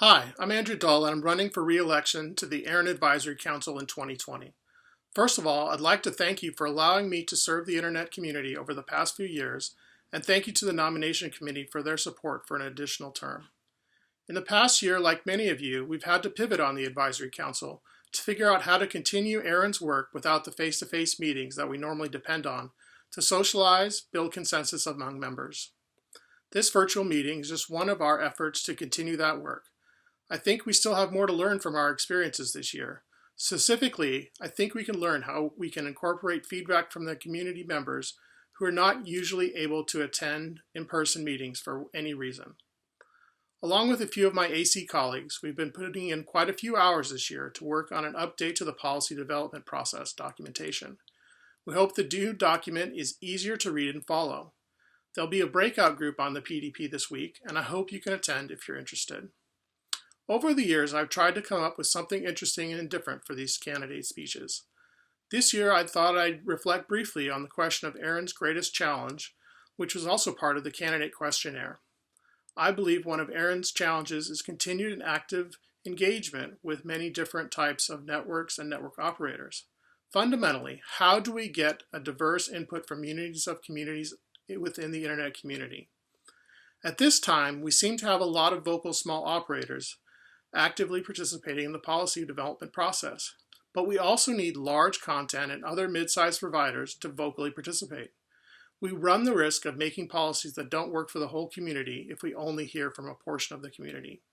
Hi, I'm Andrew Dull and I'm running for re-election to the ARIN Advisory Council in 2020. First of all, I'd like to thank you for allowing me to serve the Internet community over the past few years, and thank you to the nomination committee for their support for an additional term. In the past year, like many of you, we've had to pivot on the Advisory Council to figure out how to continue ARIN's work without the face-to-face meetings that we normally depend on to socialize, build consensus among members. This virtual meeting is just one of our efforts to continue that work. I think we still have more to learn from our experiences this year. Specifically, I think we can learn how we can incorporate feedback from the community members who are not usually able to attend in-person meetings for any reason. Along with a few of my AC colleagues, we've been putting in quite a few hours this year to work on an update to the policy development process documentation. We hope the new document is easier to read and follow. There'll be a breakout group on the PDP this week, and I hope you can attend if you're interested. Over the years, I've tried to come up with something interesting and different for these candidate speeches. This year, I thought I'd reflect briefly on the question of ARIN's greatest challenge, which was also part of the candidate questionnaire. I believe one of ARIN's challenges is continued and active engagement with many different types of networks and network operators. Fundamentally, how do we get a diverse input from communities within the Internet community? At this time, we seem to have a lot of vocal small operators actively participating in the policy development process. But we also need large content and other mid-sized providers to vocally participate. We run the risk of making policies that don't work for the whole community if we only hear from a portion of the community.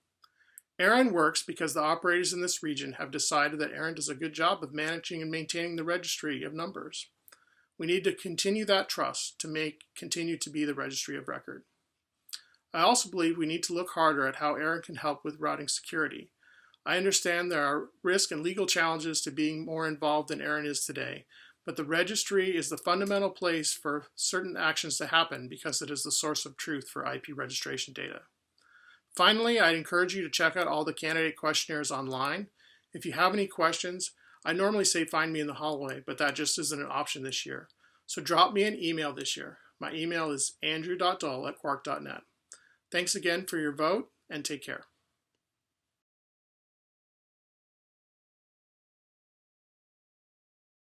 ARIN works because the operators in this region have decided that ARIN does a good job of managing and maintaining the registry of numbers. We need to continue that trust to continue to be the registry of record. I also believe we need to look harder at how ARIN can help with routing security. I understand there are risk and legal challenges to being more involved than ARIN is today, but the registry is the fundamental place for certain actions to happen because it is the source of truth for IP registration data. Finally, I'd encourage you to check out all the candidate questionnaires online. If you have any questions, I normally say find me in the hallway, but that just isn't an option this year. So drop me an email this year. My email is andrew.dull@quark.net. Thanks again for your vote, and take care.